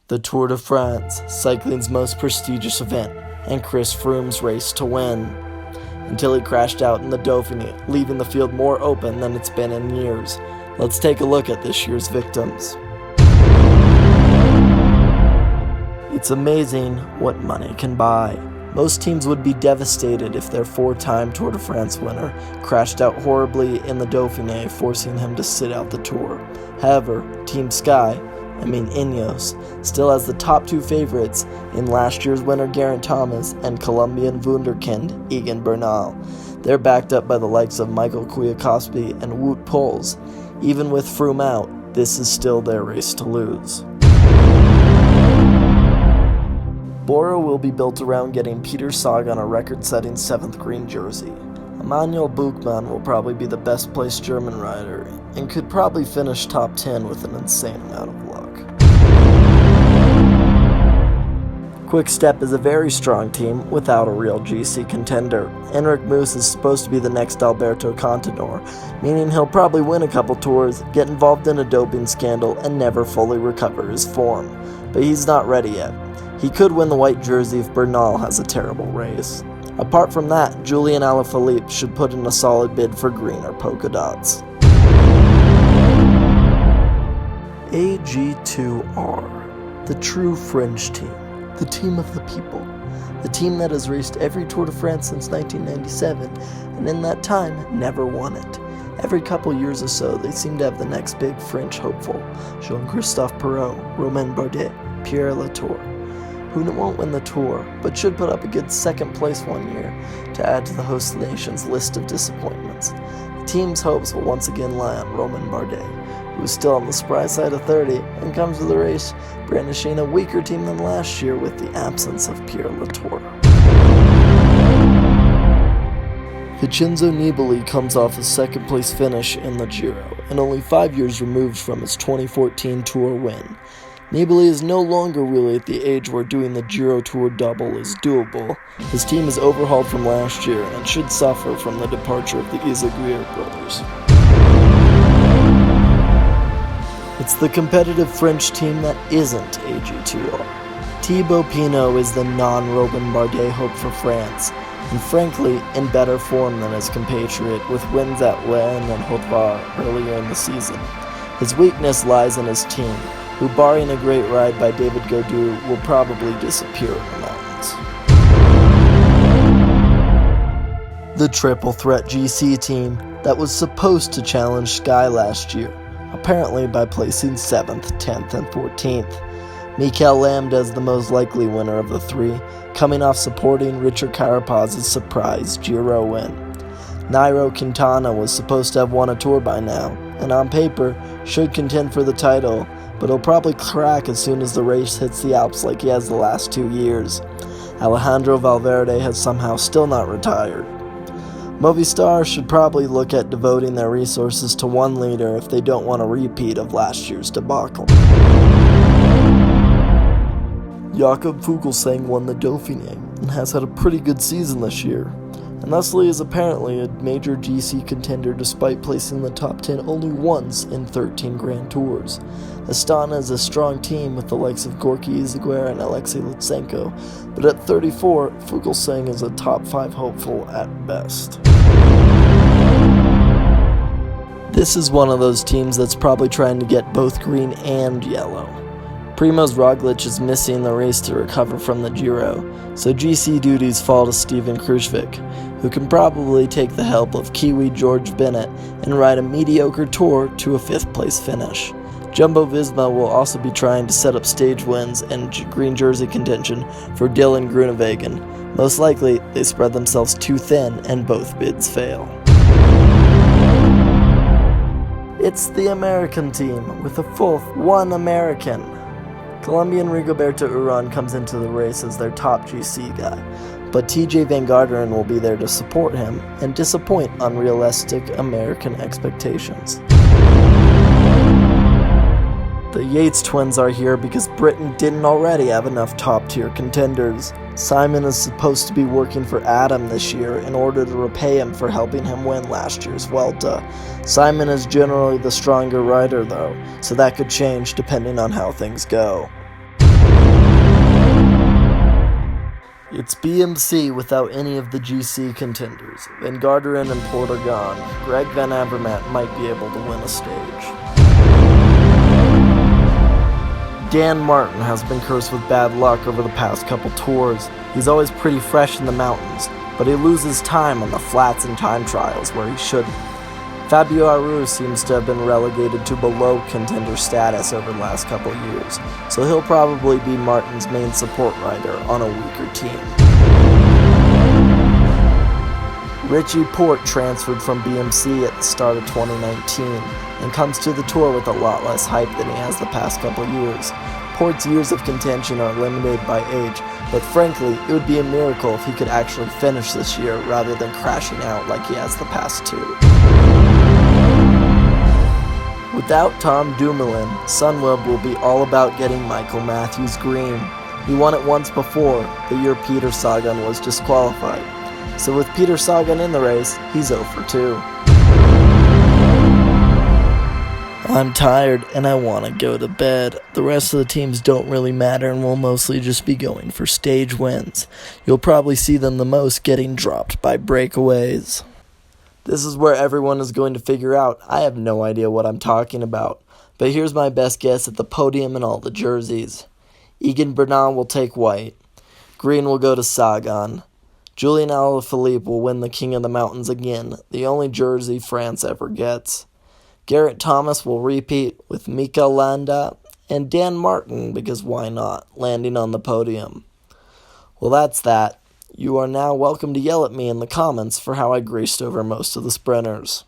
The Tour de France, cycling's most prestigious event, and Chris Froome's race to win, until he crashed out in the Dauphiné, leaving the field more open than it's been in years. Let's take a look at this year's victims. It's amazing what money can buy. Most teams would be devastated if their four-time Tour de France winner crashed out horribly in the Dauphiné, forcing him to sit out the Tour. However, Team Sky, Ineos, still has the top two favorites in last year's winner Geraint Thomas and Colombian wunderkind Egan Bernal. They're backed up by the likes of Michael Kwiatkowski and Wout Poels. Even with Froome out, this is still their race to lose. Bora will be built around getting Peter Sagan a record-setting 7th green jersey. Emanuel Buchmann will probably be the best placed German rider, and could probably finish top 10 with an insane amount of luck. Quick-Step is a very strong team without a real GC contender. Enric Mas is supposed to be the next Alberto Contador, meaning he'll probably win a couple tours, get involved in a doping scandal, and never fully recover his form. But he's not ready yet. He could win the white jersey if Bernal has a terrible race. Apart from that, Julian Alaphilippe should put in a solid bid for green or polka dots. AG2R, the true French team, the team of the people, the team that has raced every Tour de France since 1997, and in that time, never won it. Every couple years or so, they seem to have the next big French hopeful, Jean-Christophe Perrault, Romain Bardet, Pierre Latour, who won't win the Tour, but should put up a good second place one year to add to the host nation's list of disappointments. The team's hopes will once again lie on Romain Bardet, who is still on the spry side of 30 and comes to the race brandishing a weaker team than last year with the absence of Pierre Latour. Vincenzo Nibali comes off a second place finish in the Giro, and only 5 years removed from his 2014 Tour win. Nibali is no longer really at the age where doing the Giro Tour double is doable. His team is overhauled from last year and should suffer from the departure of the Izagirre brothers. It's the competitive French team that isn't AG2R. Thibaut Pinot is the non-Robin Bardet hope for France, and frankly, in better form than his compatriot with wins at Rennes and Haute-Var earlier in the season. His weakness lies in his team, who, barring a great ride by David Gaudu, will probably disappear in the mountains. The triple threat GC team that was supposed to challenge Sky last year, apparently by placing 7th, 10th, and 14th. Mikel Landa is the most likely winner of the three, coming off supporting Richard Carapaz's surprise Giro win. Nairo Quintana was supposed to have won a Tour by now, and on paper should contend for the title, but he'll probably crack as soon as the race hits the Alps like he has the last 2 years. Alejandro Valverde has somehow still not retired. Movistar should probably look at devoting their resources to one leader if they don't want a repeat of last year's debacle. Jakob Fuglsang won the Dauphiné and has had a pretty good season this year, and thusly is apparently a major GC contender despite placing in the top 10 only once in 13 Grand Tours. Astana is a strong team with the likes of Gorky Izagirre and Alexei Lutsenko, but at 34, Fuglsang is a top 5 hopeful at best. This is one of those teams that's probably trying to get both green and yellow. Primoz Roglic is missing the race to recover from the Giro, so GC duties fall to Steven Kruijswijk, who can probably take the help of Kiwi George Bennett and ride a mediocre Tour to a 5th place finish. Jumbo-Visma will also be trying to set up stage wins and green jersey contention for Dylan Groenewegen. Most likely, they spread themselves too thin and both bids fail. It's the American team with a full one American. Colombian Rigoberto Urán comes into the race as their top GC guy, but TJ Van Garderen will be there to support him and disappoint unrealistic American expectations. The Yates twins are here because Britain didn't already have enough top-tier contenders. Simon is supposed to be working for Adam this year in order to repay him for helping him win last year's Vuelta. Simon is generally the stronger rider though, so that could change depending on how things go. It's BMC without any of the GC contenders. Van Garderen and Porter gone. Greg Van Avermaet might be able to win a stage. Dan Martin has been cursed with bad luck over the past couple tours. He's always pretty fresh in the mountains, but he loses time on the flats and time trials where he shouldn't. Fabio Aru seems to have been relegated to below contender status over the last couple years, so he'll probably be Martin's main support rider on a weaker team. Richie Porte transferred from BMC at the start of 2019 and comes to the tour with a lot less hype than he has the past couple years. Porte's years of contention are limited by age, but frankly, it would be a miracle if he could actually finish this year rather than crashing out like he has the past two. Without Tom Dumoulin, Sunweb will be all about getting Michael Matthews green. He won it once before, the year Peter Sagan was disqualified. So with Peter Sagan in the race, he's 0 for 2. I'm tired and I want to go to bed. The rest of the teams don't really matter and will mostly just be going for stage wins. You'll probably see them the most getting dropped by breakaways. This is where everyone is going to figure out I have no idea what I'm talking about. But here's my best guess at the podium and all the jerseys. Egan Bernal will take white. Green will go to Sagan. Julian Alaphilippe will win the King of the Mountains again, the only jersey France ever gets. Garrett Thomas will repeat with Mikel Landa, and Dan Martin, because why not, landing on the podium. Well, that's that. You are now welcome to yell at me in the comments for how I greased over most of the sprinters.